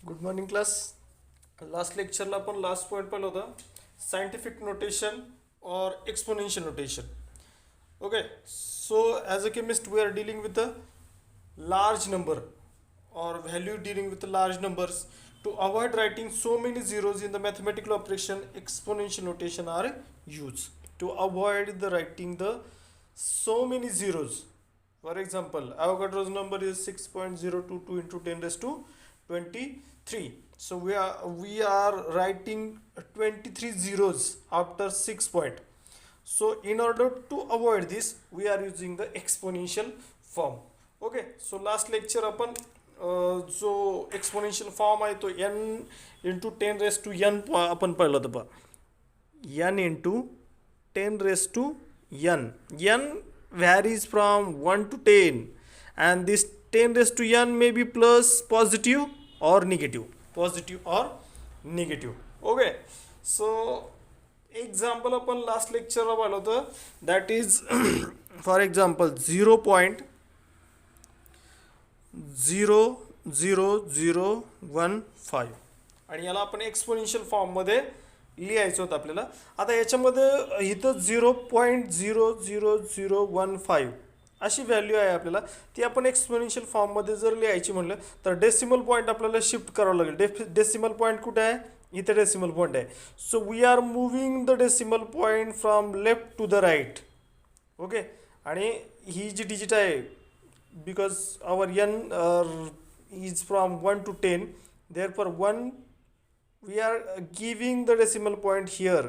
Good morning class. Last लेक्चरला आपण last point पाहिलं होतं, सायंटिफिक नोटेशन और exponential notation. Okay, so as a chemist we are dealing with a large number or value dealing with the large numbers. To avoid writing so many zeros in the mathematical operation, exponential notation are used. To avoid the writing the so many zeros. For example, Avogadro's number is 6.022 into 10 raised to 23. So we are writing 23 zeros after 6 point. So in order to avoid this, we are using the exponential form. Okay, so last lecture आपण जो exponential form आहे तो n into 10 raised to n आपण पाहिलं होतं पहा. n into 10 raised to n. n varies from 1 to 10 and this 10 raised to n may be plus, positive or negative. Positive or negative. Okay, so example आपण last लेक्चरला पाहिलं होतं, that is for example 0.00015 आणि याला आपण exponential फॉर्ममध्ये लिहायचं होतं आपल्याला. आता याच्यामध्ये इथं 0.00015 अशी व्हॅल्यू आहे आपल्याला, ती आपण एक्सपोनेन्शियल फॉर्ममध्ये जर लिहायची म्हणलं तर डेसिमल पॉईंट आपल्याला शिफ्ट करावं लागेल. डेसिमल पॉईंट कुठे आहे? इथे डेसिमल पॉईंट आहे. So we are moving the decimal point from left to the right. Okay, आणि ही जी डिजिट आहे, because our n is from 1 to 10, therefore 1 we are giving the decimal point here,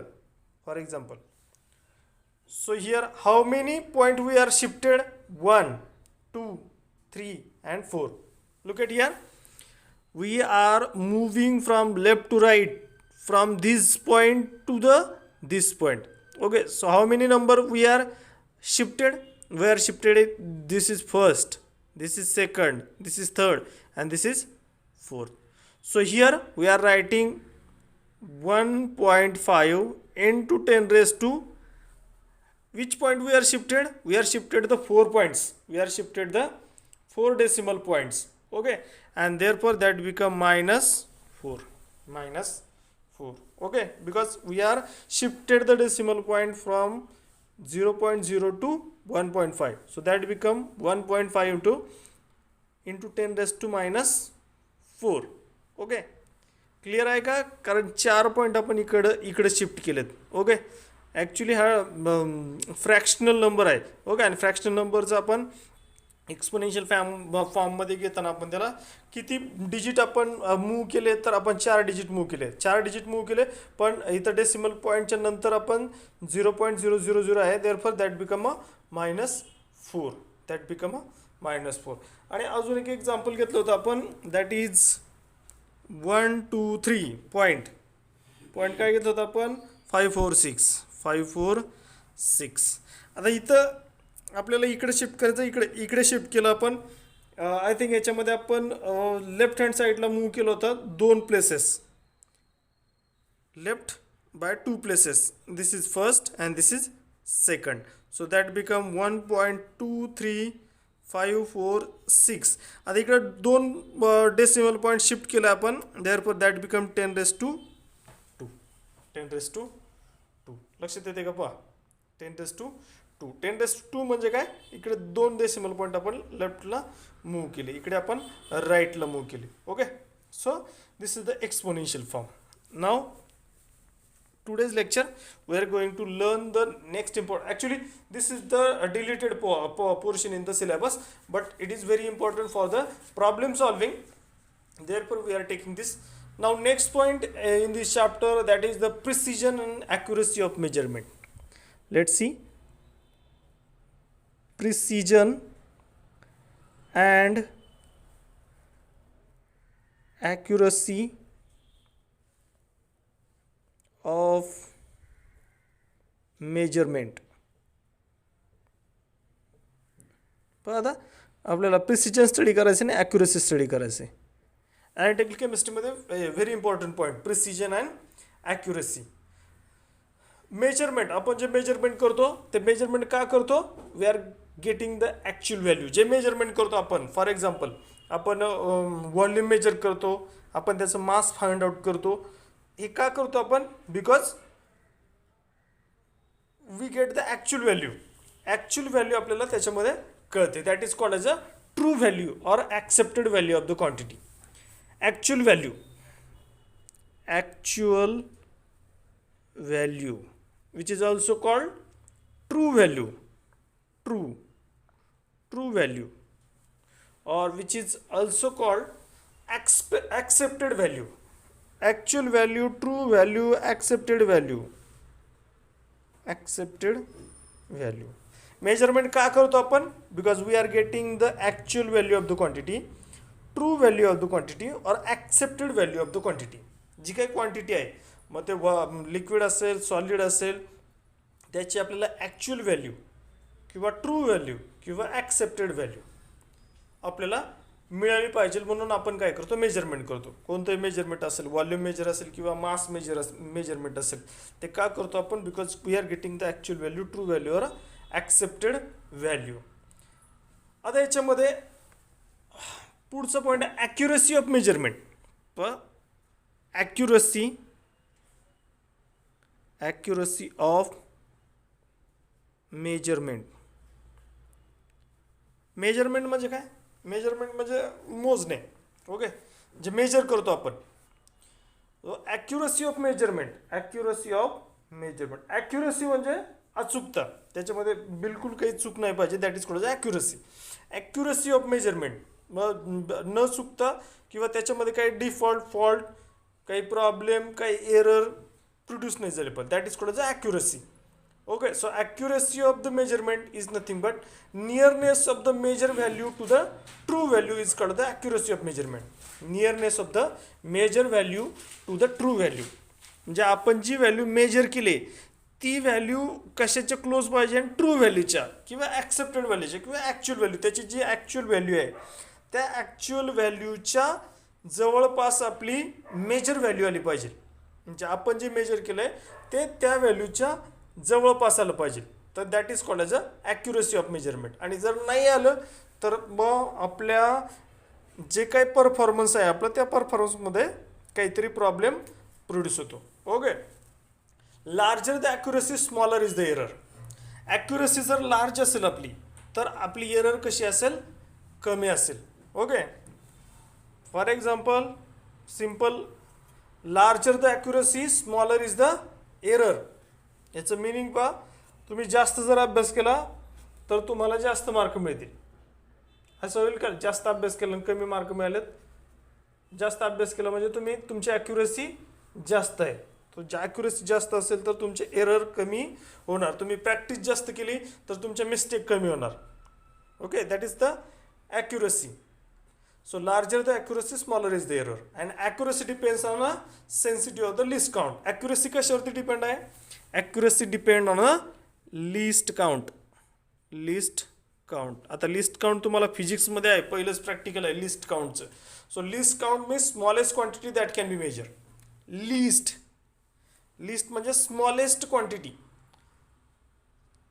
for example. So here how many point we are shifted? 1, 2, 3 and 4. Look at here, we are moving from left to right from this point to this point. Okay, so how many number we are shifted? We are shifted, this is first, this is second, this is third and this is fourth. So here we are writing 1.5 into 10 raised to which point we are shifted? We are shifted the 4 points. We are shifted the 4 decimal points. Okay, and therefore that become minus 4. Okay, because we are shifted the decimal point from 0.0 to 1.5. So that become 1.5 into 10 raised to minus 4. Okay, clear आहे का? कारण 4 point आपण इकडे shift केलेत. Okay, actually हा fractional number आहे. Okay, आणि fractional नंबरचं आपण एक्सपोनेन्शियल फॉर्ममध्ये घेताना आपण त्याला किती डिजिट आपण मूव्ह केले, तर आपण 4 डिजिट मूव्ह केले. 4 डिजिट मूव्ह केले, पण इथं डेसिमल पॉईंटच्या नंतर आपण 0.000 आहे, therefore that become a -4. That become a -4. आणि अजून एक एक्झाम्पल घेतलं होतं आपण, दॅट इज 1, 2, 3 पॉईंट काय घेतलं होतं आपण? 546. आता इथं आपल्याला इकडे शिफ्ट करायचं, इकडे शिफ्ट केलं आपण. आय थिंक याच्यामध्ये आपण लेफ्ट हँड साईडला मूव्ह केलं होतं 2 places, left by 2 places. This is first and this is second. So that become 1.2356. आता इकडे 2 डेसिमल पॉईंट शिफ्ट केलं आपण, therefore that become 10 raised to 2. 10 raised to 2. लक्षात येते का? पहा, 10 raised to 2. 10 raised to 2 म्हणजे काय? इकडे 2 डेसिमल पॉईंट आपण लेफ्टला मूव्ह केले, इकडे आपण राईटला मूव्ह केले. Okay, so this is the exponential form. Now today's lecture we are going to learn the next important, actually this is the deleted portion in the syllabus, but it is very important for the problem solving, therefore we are taking this. Now next point in this chapter, that is the precision and accuracy of measurement. Let's see, precision and accuracy of measurement. पण आता आपल्याला precision study करायचं आणि accuracy study करायचं आहे. Analytical केमिस्ट्रीमध्ये very important point, precision and accuracy. Measurement, आपण जे मेजरमेंट करतो ते मेजरमेंट का करतो? We are getting the actual value. जे मेजरमेंट करतो आपण, फॉर एक्झाम्पल आपण व्हॉल्यूम मेजर करतो, आपण त्याचं मास फाइंड आउट करतो. हे का करतो आपण? Because we get the actual value. Actual value आपल्याला त्याच्यामध्ये कळते. That is called as a true value or accepted value of the quantity. Actual value, actual value which is also called true value, true value, or which is also called accepted value. Actual value, true value, accepted value. Accepted value. Measurement का करतो आपण? Because we are getting the actual value of the quantity, true value of the quantity or accepted value of the quantity. जी काही quantity आहे, मग ते liquid असेल, solid असेल, त्याची आपल्याला ॲक्च्युअल व्हॅल्यू किंवा ट्रू व्हॅल्यू किंवा ॲक्सेप्टेड व्हॅल्यू आपल्याला मिळाली पाहिजे, म्हणून आपण काय करतो? मेजरमेंट करतो. कोणतंही मेजरमेंट असेल, व्हॉल्यूम मेजर असेल किंवा मास मेजरमेंट असेल, ते का करतो आपण? Because we are getting the actual value, true value और ॲक्सेप्टेड व्हॅल्यू. आता याच्यामध्ये पुढचं पॉईंट आहे accuracy of measurement. Accuracy of measurement. Measurement म्हणजे काय? मेजरमेंट म्हणजे मोजणे. ओके, जे मेजर करतो आपण. Accuracy of measurement, accuracy of measurement. Accuracy म्हणजे अचूकता, त्याच्यामध्ये बिलकुल काही चूक नाही पाहिजे. That is called accuracy. Accuracy of measurement, मग न चुकता किंवा त्याच्यामध्ये काही डिफॉल्ट, फॉल्ट, काही प्रॉब्लेम, काही एरर प्रोड्यूस नाही झाले पण. That is called accuracy. Okay, so accuracy of the measurement is nothing but nearness of the measure value to the true value is called the accuracy of measurement. Nearness of the measure value to the true value. म्हणजे आपण जी value major केली ती value कशाच्या close पाहिजे? True व्हॅल्यूच्या किंवा accepted व्हॅल्यूच्या किंवा ॲक्च्युअल व्हॅल्यू. त्याची जी ॲक्च्युअल व्हॅल्यू आहे त्या ॲक्च्युअल व्हॅल्यूच्या जवळपास आपली मेजर व्हॅल्यू आली पाहिजे. म्हणजे आपण जे मेजर केलं आहे ते त्या व्हॅल्यूच्या जवळपास आलं पाहिजे. तर that is called as a accuracy of measurement. आणि जर नाही आलं तर मग आपल्या जे काही परफॉर्मन्स आहे आपलं, त्या परफॉर्मन्समध्ये काहीतरी प्रॉब्लेम प्रोड्यूस होतो. Okay, larger the accuracy smaller is the error. Accuracy जर लार्ज असेल आपली तर आपली एरर कशी असेल? कमी असेल. Okay, for example simple, larger the accuracy smaller is the error. याचं मिनिंग पहा, तुम्ही जास्त जर अभ्यास केला तर तुम्हाला जास्त मार्क मिळतील. असं होईल का? जास्त अभ्यास केला आणि कमी मार्क मिळालेत. जास्त अभ्यास केला म्हणजे तुमची ॲक्युरसी जास्त आहे. तर ॲक्युरसी जास्त असेल तर तुमचे एरर कमी होणार. तुम्ही प्रॅक्टिस जास्त केली तर तुमच्या मिस्टेक कमी होणार. Okay, that is the accuracy. So larger the accuracy, smaller is the error. And accuracy depends on the sensitivity of the least count. Accuracy कशावरती डिपेंड आहे? Accuracy depend on the least count. Least count. आता least count तुम्हाला फिजिक्समध्ये आहे, पहिलंच practical आहे least काउंटचं. So least count means smallest quantity that can be measure. Least म्हणजे स्मॉलेस्ट क्वांटिटी.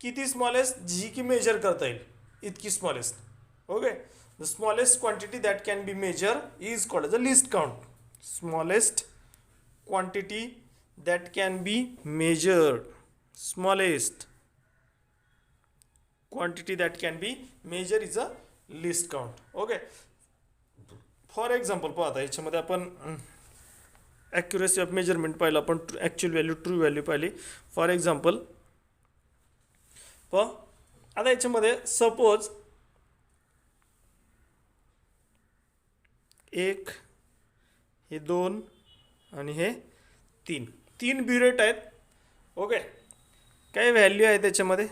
किती स्मॉलेस्ट? जी की मेजर करता येईल इतकी smallest. Okay, the smallest quantity that can be measured is called as the least count. Smallest quantity that can be measured. Smallest quantity that can be measured is a least count. Okay. For example, पहा आता याच्यामध्ये आपण accuracy of measurement पाहिलं, आपण actual value, true value पाहिली. For example पहा आता याच्यामध्ये सपोज एक, हे दोन आणि हे तीन ब्युरेट आहेत. ओके, काय व्हॅल्यू आहे त्याच्यामध्ये?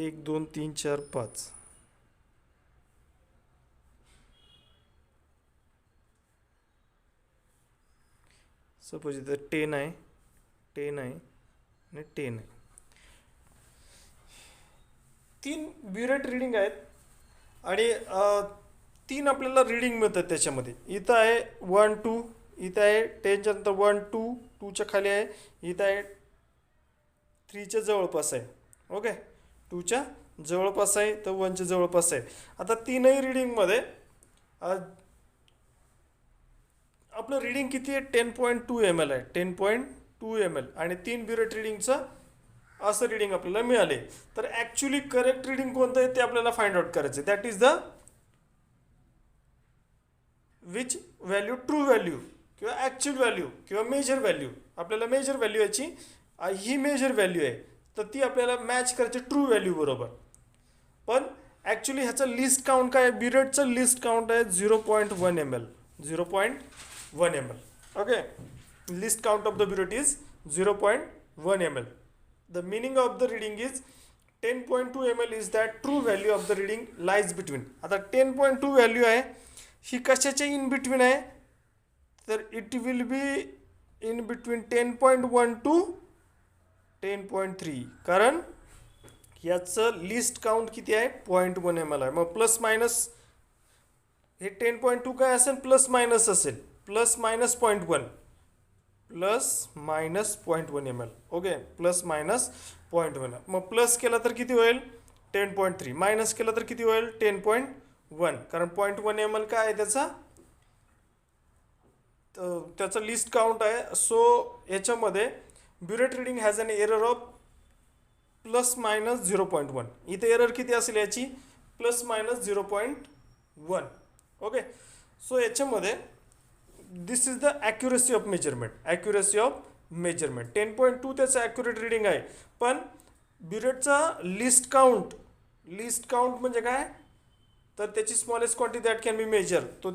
एक, दोन, तीन, चार, पाच. सपोज इथं 10 आहे, 10 आहे आणि 10 आहे. 3 ब्युरेट रिडिंग आहेत आणि तीन आपल्याला रीडिंग मिळतात त्याच्यामध्ये. इथं आहे 1 2, इथं आहे 10च्या नंतर 1 2, 2च्या खाली आहे, इथं आहे 3च्या जवळपास आहे. ओके, 2च्या जवळपास आहे तर 1च्या जवळपास आहे. आता तीनही रीडिंगमध्ये आपलं रीडिंग किती आहे? 10.2 ml आहे, 10.2 ml. आणि 3 ब्युरेट रीडिंगचं असं रीडिंग आपल्याला मिळाले. तर ॲक्च्युली करेक्ट रीडिंग कोणतं आहे ते आपल्याला फाइंड आउट करायचं. That is the which value, true value किंवा ॲक्च्युअल व्हॅल्यू किंवा मेजर व्हॅल्यू. आपल्याला मेजर व्हॅल्यू याची ही मेजर व्हॅल्यू आहे तर ती आपल्याला मॅच करायची ट्रू व्हॅल्यू बरोबर. पण ॲक्च्युली ह्याचं लिस्ट काउंट काय आहे? ब्युरेटचं लिस्ट काउंट आहे 0.1 ml, 0.1 ml. Okay, list count of the burette is 0.1 ml. The meaning of the reading is 10.2 ml is that true value of the reading lies between. आता 10.2 value आहे ही कशाच्या in between आहे? तर it will be in between 10.1 to 10.3. कारण याचं list count किती आहे? 0.1 ml आहे. मग प्लस मायनस हे 10.2 काय असेल? प्लस मायनस असेल, plus minus 0.1, plus minus 0.1 ml. Okay, plus minus 0.1. मग प्लस केला तर किती होईल? 10.3. मायनस केला तर किती होईल? 10.1. कारण 0.1 ml काय आहे त्याचा लिस्ट काउंट आहे. सो याच्यामध्ये burette reading has an error of plus minus 0.1. इथे एरर किती असेल याची? Plus minus 0.1. ओके, सो याच्यामध्ये this is the accuracy of measurement. Accuracy of measurement 10.2 त्याचं ॲक्युरेट रीडिंग आहे. पण ब्युरेटचा लिस्ट काउंट म्हणजे काय? तर त्याची smallest quantity that can be measure. तो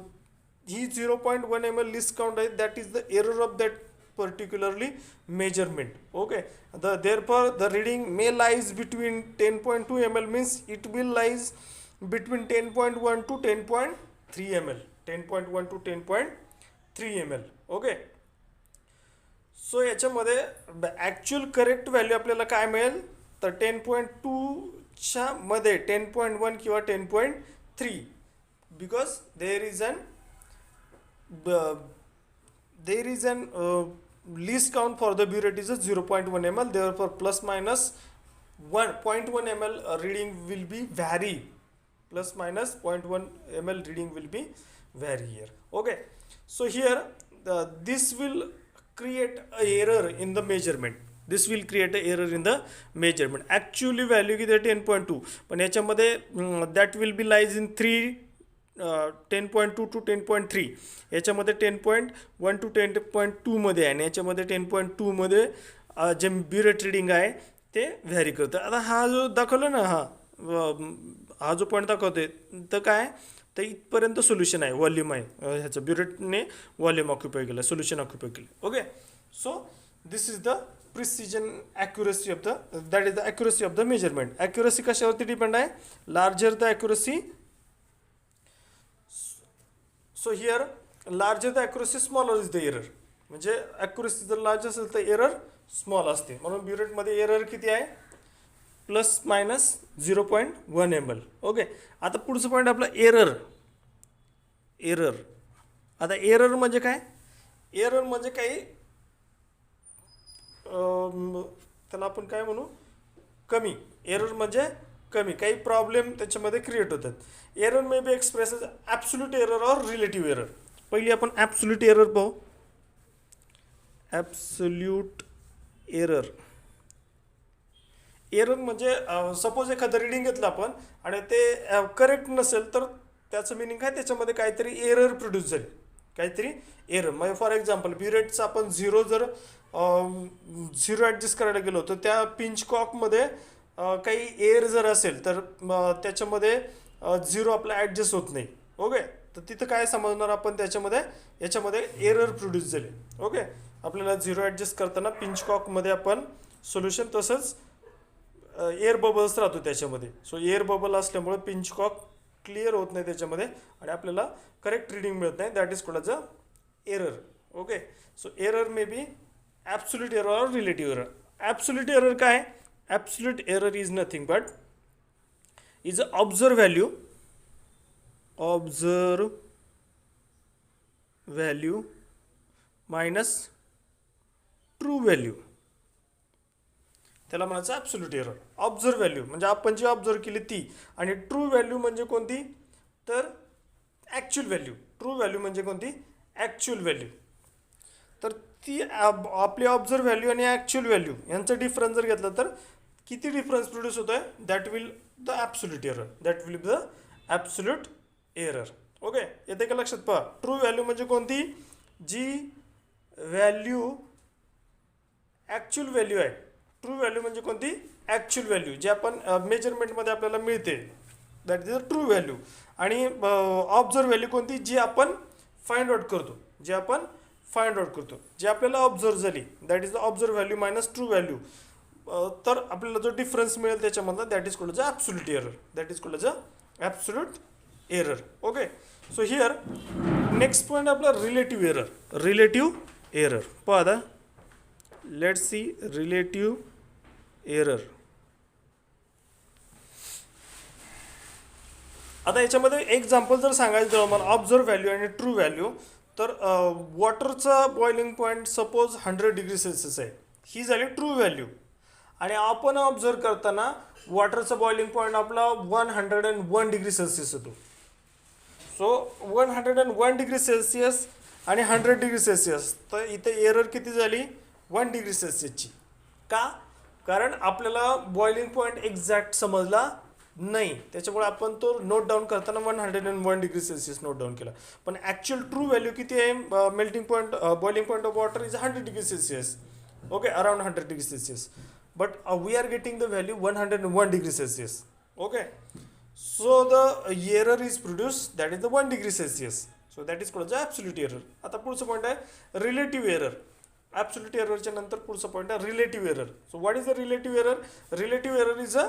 ही 0.1 ml लिस्ट काउंट आहे. That is the error of that particularly measurement. Okay, therefore the reading may lies between 10.2 ml means it will lies between 10.1 to 10.3 ml, 10.1 to 10.3 ml. Okay, so याच्यामध्ये actual correct value आपल्याला काय मिळेल? तर 10.2च्या मध्ये 10.1 किंवा 10.3 because there is an least count for the burette is a 0.1 ml. Therefore plus minus 1.1 ml reading will be vary. Plus minus 0.1 ml reading will be vary here. Okay, so here this will create a error in the measurement. This will create a error in the measurement. Actually value किती 10.2 पण याच्यामध्ये that will be lies in 10.2 to 10.3. याच्यामध्ये 10.1 to 10.2 मध्ये आहे आणि याच्यामध्ये 10.2 मध्ये जे ब्युरेट रीडिंग आहे ते व्हॅरी करतं. आता हा जो दाखवला ना, हा जो पॉईंट दाखवतोय तर काय? तर इथपर्यंत सोल्युशन आहे, व्हॉल्यूम आहे ह्याचं. ब्युरेटने व्हॉल्यूम ऑक्युपाय केलं, सोल्युशन ऑक्युपाय केलं. Okay, so this is the precision accuracy of the, that is the accuracy of the measurement. Accuracy कशावरती डिपेंड आहे? Larger the accuracy. So here larger the accuracy smaller is the error. म्हणजे accuracy जर large असेल तर error small असते. म्हणून ब्युरेटमध्ये error किती आहे? Plus minus 0.1 ml. ओके, आता पुढचं पॉईंट आपला एरर. आता एरर म्हणजे काय? एरर म्हणजे काही त्याला आपण काय म्हणू? कमी. एरर म्हणजे कमी, काही प्रॉब्लेम त्याच्यामध्ये क्रिएट होतात. Error may be express as absolute error or relative error. पहिली आपण ॲब्सोल्यूट एरर पाहू. Absolute error. एरर म्हणजे सपोज एखादं रिडिंग घेतलं आपण आणि ते करेक्ट नसेल तर त्याचं मिनिंग काय? त्याच्यामध्ये काहीतरी एरर प्रोड्यूस झाली, काहीतरी एरर. म्हणजे फॉर एक्झाम्पल ब्युरेटचं आपण झिरो ॲडजस्ट करायला गेलो तर त्या पिंच कॉकमध्ये काही एअर जर असेल तर त्याच्यामध्ये झिरो आपला ॲडजस्ट होत नाही. ओके, तर तिथं काय समजणार आपण? याच्यामध्ये एरर प्रोड्यूस झाले. ओके, आपल्याला झिरो ॲडजस्ट करताना पिंच कॉकमध्ये आपण सोल्युशन, तसंच एअर बबल्स राहतो त्याच्यामध्ये. सो एअर बबल असल्यामुळे पिंच कॉक क्लिअर होत नाही त्याच्यामध्ये आणि आपल्याला करेक्ट रीडिंग मिळत नाही. That is called a error. Okay, so error may be absolute error or relative error. Absolute error काय? Absolute error is nothing but is a observe value observe value minus true value, त्याला म्हणायचं absolute error. Observe value म्हणजे आपण जी observe केली ती, आणि true value म्हणजे कोणती, तर ॲक्च्युअल व्हॅल्यू. ट्रू व्हॅल्यू म्हणजे कोणती, ॲक्च्युअल व्हॅल्यू. तर ती आपली ऑब्झर्व व्हॅल्यू आणि ॲक्च्युअल व्हॅल्यू यांचा डिफरन्स जर घेतला तर किती डिफरन्स प्रोड्यूस होतो आहे, that will the absolute error, that will the absolute error. Okay, येते का लक्षात? पहा, ट्रू व्हॅल्यू म्हणजे कोणती, जी व्हॅल्यू ॲक्च्युअल व्हॅल्यू आहे. ट्रू व्हॅल्यू म्हणजे कोणती, ॲक्च्युअल व्हॅल्यू जी आपण मेजरमेंटमध्ये आपल्याला मिळते, that is a true value. आणि ऑब्झर्व व्हॅल्यू कोणती, जी आपण फाइंड आउट करतो, जी आपण फाइंड आउट करतो, जी आपल्याला ऑब्झर्व झाली, that is the observe value minus true value. तर आपल्याला जो डिफरन्स मिळेल त्याच्यामधला, that is called the absolute error, that is called the absolute error. Okay, so here next point आपला रिलेटिव्ह एरर. रिलेटिव्ह एरर पहा आता, let's see relative error. आता याच्यामध्ये एक्झाम्पल जर सांगायचं झालं मला ऑब्झर्व व्हॅल्यू आणि ट्रू व्हॅल्यू, तर वॉटरचा boiling point suppose 100 degree Celsius आहे, ही झाली ट्रू व्हॅल्यू. आणि आपण ऑब्झर्व करताना वॉटरचा बॉइलिंग पॉईंट आपला 101 डिग्री सेल्सिअस होतो. सो 101 डिग्री सेल्सिअस आणि 100 डिग्री सेल्सिअस, तर इथे एरर किती झाली, 1 डिग्री सेल्सिअसची. का? कारण आपल्याला बॉइलिंग पॉईंट एक्झॅक्ट समजला नाही, त्याच्यामुळे आपण तो नोट डाऊन करताना 101 डिग्री सेल्सिअस नोट डाऊन केला. पण ॲक्च्युअल ट्रू व्हॅल्यू किती आहे, melting point boiling point of water is 100 degree Celsius. Okay, around 100 degree Celsius, but we are getting the value 101 degree Celsius. Okay, so the error is produced, that is the 1 degree Celsius, so that is called the absolute error. आता पुढचं point आहे relative error. Absolute एररच्या नंतर पुढचं point आहे relative error. So what is the relative error? Relative error is a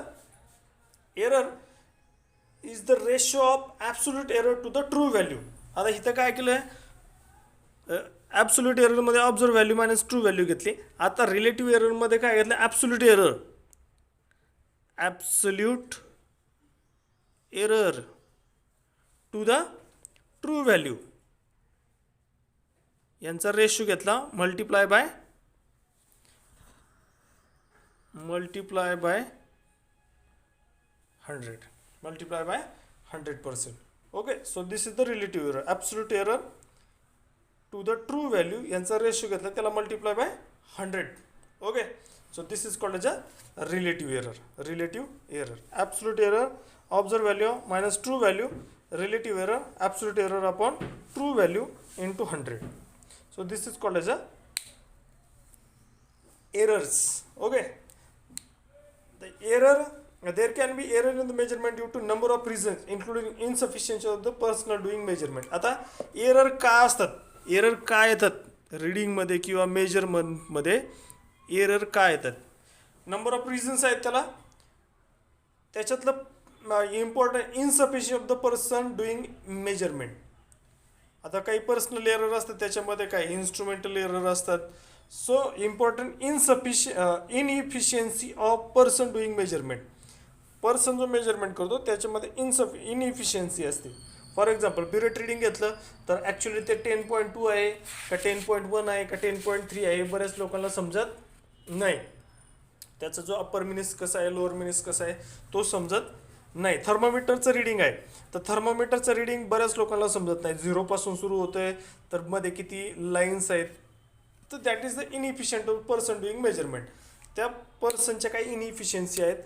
error is the ratio of absolute error to the true value. आता इथं काय केलं आहे, ॲब्सोल्यूट एररमध्ये observe value minus true value घेतली. आता रिलेटिव्ह एररमध्ये काय घेतलं, absolute error, absolute error to the true value यांचा रेशो घेतला, multiply by 100, multiply by 100%. Okay, so this is the relative error. Absolute error to the true value यांचा ratio घेतला, त्याला multiply by 100. Okay, so this is called as a relative error. Relative error, absolute error, observed value minus true value, relative error, absolute error upon true value into 100. So this is called as a errors. Okay, the error, there can be error in the measurement due to number of reasons including insufficiency of the personal doing measurement. आता error का असतात, error का येतात रीडिंगमध्ये किंवा मेजरमेंटमध्ये, error काय येतात, number of reasons आहेत त्याला. त्याच्यातलं important insufficient of the person doing measurement. आता काही पर्सनल एरर असतात, त्याच्यामध्ये काही इन्स्ट्रुमेंटल एरर असतात. So important inefficiency of person doing measurement. Person जो मेजरमेंट करतो त्याच्यामध्ये इनइफिशियन्सी असते. फॉर एक्झाम्पल पिरियड रीडिंग घेतलं तर ॲक्च्युली ते 10.2 आहे का 10.1 आहे का 10.3 आहे, बऱ्याच लोकांना समजत नाही. त्याचा जो अप्पर मिनिस कसा आहे, लोअर मिनिस कसा आहे, तो समजत नाही. थर्मामीटरचं रीडिंग आहे, तर थर्मामीटरचं रीडिंग बऱ्याच लोकांना समजत नाही. 0 सुरू होतं आहे, तर मध्ये किती लाईन्स आहेत, तर that is the inefficient of person doing measurement. त्या पर्सनच्या काही इनइफिशियन्सी आहेत,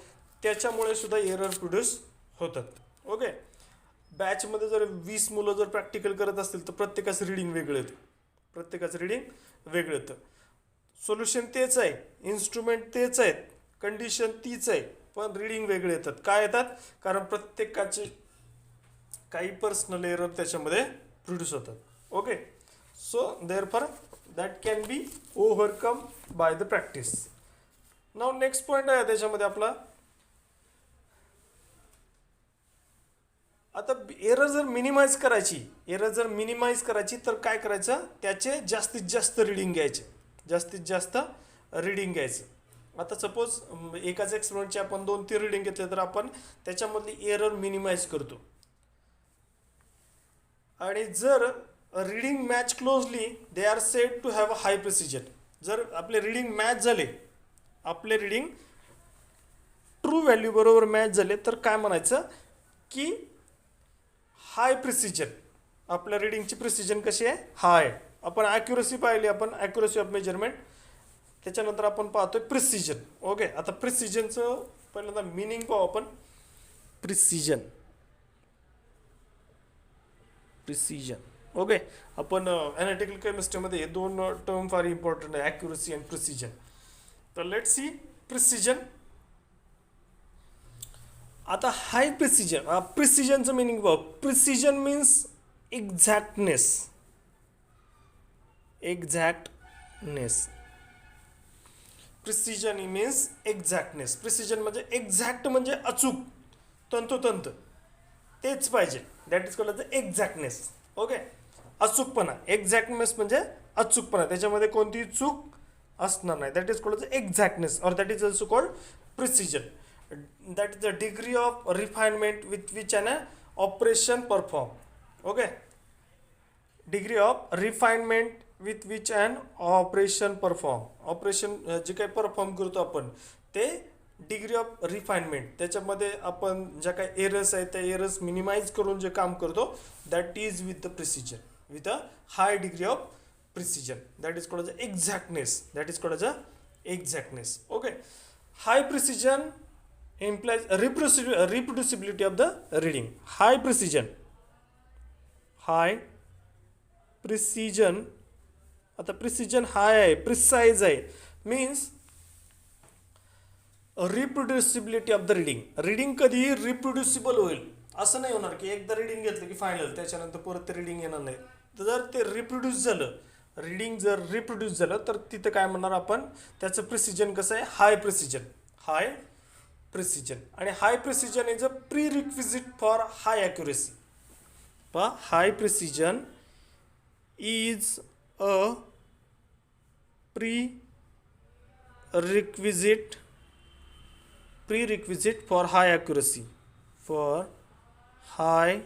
त्याच्यामुळे सुद्धा एरर प्रोड्यूस होतात. ओके, बॅचमध्ये जर 20 मुलं जर प्रॅक्टिकल करत असतील तर प्रत्येकाचं रीडिंग वेगळं येतं, प्रत्येकाचं रीडिंग वेगळं येतं. सोल्युशन तेच आहे, इन्स्ट्रुमेंट तेच आहेत, कंडिशन तीच आहे, पण रीडिंग वेगळे येतात. काय येतात, कारण प्रत्येकाचे काही पर्सनल एरर त्याच्यामध्ये प्रोड्यूस होतात. Okay, so therefore that can B overcome by the practice. Now next point आहे त्याच्यामध्ये आपला, आता एरर जर मिनिमाइज करायची तर काय करायचं, त्याचे जास्तीत जास्त रीडिंग घ्यायचे, जास्तीत जास्त रीडिंग घ्यायचं. आता सपोज एकाच एक्सपेरिमेंटचे आपण 2-3 रीडिंग घेतले तर आपण त्याच्यामधली एरर मिनिमाइज करतो. आणि जर reading match closely they are said to have a high precision. जर आपले रीडिंग मॅच झाले, आपले रीडिंग ट्रू व्हॅल्यू बरोबर मॅच झाले, तर काय म्हणायचं की हाय प्रिसिजन. आपल्या रीडिंगची प्रिसिजन कशी आहे? हाय. आपण ॲक्युरसी पाहिली, आपण ॲक्युरसी ऑफ मेजरमेंट. त्याच्यानंतर आपण पाहतोय प्रिसिजन. ओके, आता प्रिसिजनचं पहिल्यांदा मिनिंग पाहू आपण. Precision, precision. ओके, आपण ॲनालिटिकल केमिस्ट्रीमध्ये हे दोन टर्म फार इम्पॉर्टंट आहे, ॲक्युरसी अँड प्रिसिजन. तर लेट सी प्रिसिजन. आता हाय प्रिसिजन, प्रिसिजनचं मिनिंग पाहू. Precision means exactness. Exactness. Precision means exactness. Precision म्हणजे एक्झॅक्ट म्हणजे अचूक, तंतोतंत तेच पाहिजे. That is called the exactness. Okay, अचूकपणा. एक्झॅक्टनेस म्हणजे अचूकपणा, त्याच्यामध्ये कोणतीही चूक असणार नाही. That is called the exactness और that is also called precision. That is the degree of refinement with which an operation perform. Okay, degree of refinement with which an operation perform. Operation जे काही perform करतो आपण ते degree of refinement, त्याच्यामध्ये आपण ज्या काही एरर्स आहेत त्या एरर्स मिनिमाइज करून जे काम करतो, that is with the precision, with a high degree of precision. That is called the exactness. That is called the exactness. Okay, high precision implies reproducibility of the reading. High precision, high precision. आता precision high आहे, precise आहे, means reproducibility of the reading. Reading कधीही reproducible होईल असं नाही होणार की एकदा रिडिंग घेतलं की फायनल, त्याच्यानंतर परत ते रिडिंग येणार नाही. तर जर ते रिप्रोड्यूस झालं, रिडिंग जर रिप्रोड्यूस झालं, तर तिथं काय म्हणणार आपण, त्याचं प्रिसिजन कसं आहे? High precision. High precision. आणि high precision is a prerequisite for high accuracy. पहा, high precision is a prerequisite for high accuracy. For high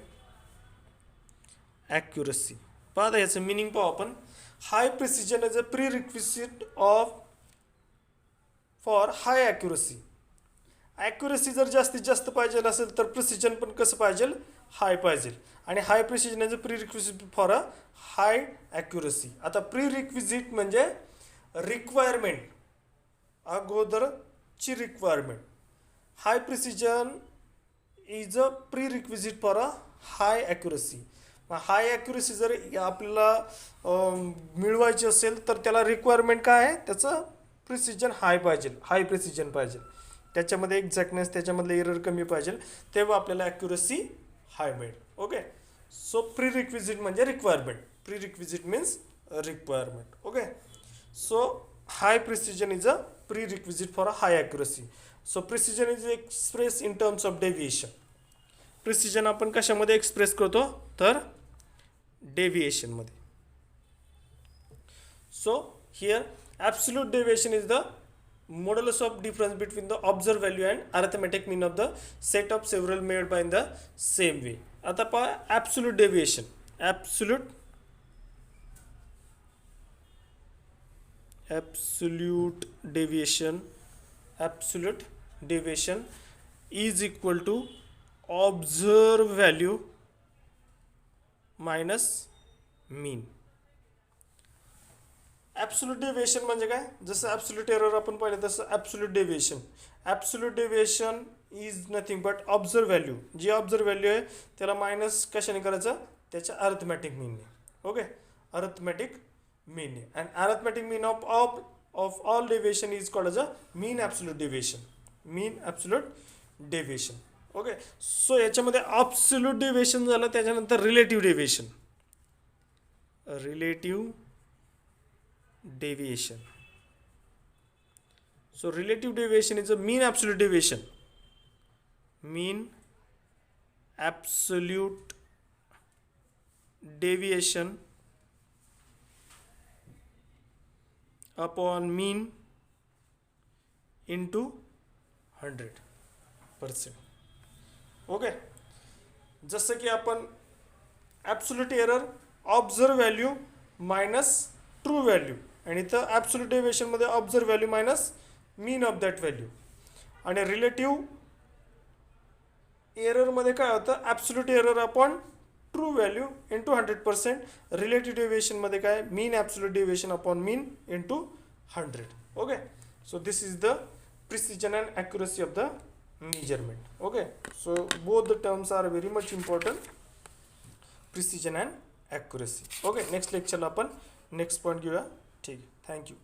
accuracy. पहा, आता याचं मिनिंग पाहू आपण. High precision is a prerequisite for high accuracy. Accuracy जर जास्तीत जास्त पाहिजे असेल तर प्रिसिजन पण कसं पाहिजे? हाय पाहिजे. आणि high precision is a prerequisite for a high accuracy. आता प्री रिक्विजिट म्हणजे रिक्वायरमेंट, अगोदरची requirement. High precision is a prerequisite for a high accuracy. High accuracy जर आपल्याला मिळवायची असेल तर त्याला रिक्वायरमेंट काय आहे? त्याचं प्रिसिजन हाय पाहिजे, हाय प्रिसिजन पाहिजे, त्याच्यामध्ये एक्झॅक्टनेस, त्याच्यामधले एरर कमी पाहिजे, तेव्हा आपल्याला ॲक्युरेसी हाय मिळेल. ओके, सो प्री रिक्विजिट म्हणजे requirement. Prerequisite means requirement. Okay, so high precision is a prerequisite for a high accuracy. So precision is express in terms of deviation. Precision आपण कशामध्ये express करतो? तर डेव्हिएशनमध्ये. So here absolute deviation is the modulus of difference between the observed value and arithmetic mean of the set of several made by in the same way. आता पहा, absolute deviation. absolute deviation is equal to observed value minus mean. Absolute deviation म्हणजे काय? जसं absolute error आपण पाहिलं तसं absolute deviation. Absolute deviation is nothing but observe value. जी observe value आहे त्याला मायनस कशाने करायचं? त्याच्या अरिथमॅटिक मीनने. ओके, अरिथमॅटिक मीनने. And arithmetic mean of all deviation is called as a mean absolute deviation. Mean absolute deviation. Okay, so याच्यामध्ये absolute deviation झालं, त्याच्यानंतर relative deviation. Relative deviation. So relative deviation is a mean absolute deviation. Mean absolute deviation upon mean into 100%. Okay, जसं की आपण absolute error observe value minus true value, आणि इथं absolute डेविएशनमध्ये observe value minus mean of that value. आणि relative एररमध्ये काय होतं, absolute error upon true value into 100%. Relative डेविएशनमध्ये काय, mean absolute deviation upon mean into 100. Okay, so this is the precision and accuracy of the measurement. Okay, so both the terms are very much important, precision and accuracy. Okay, next lecture ला आपण next point घेऊया. ठीक आहे, thank you.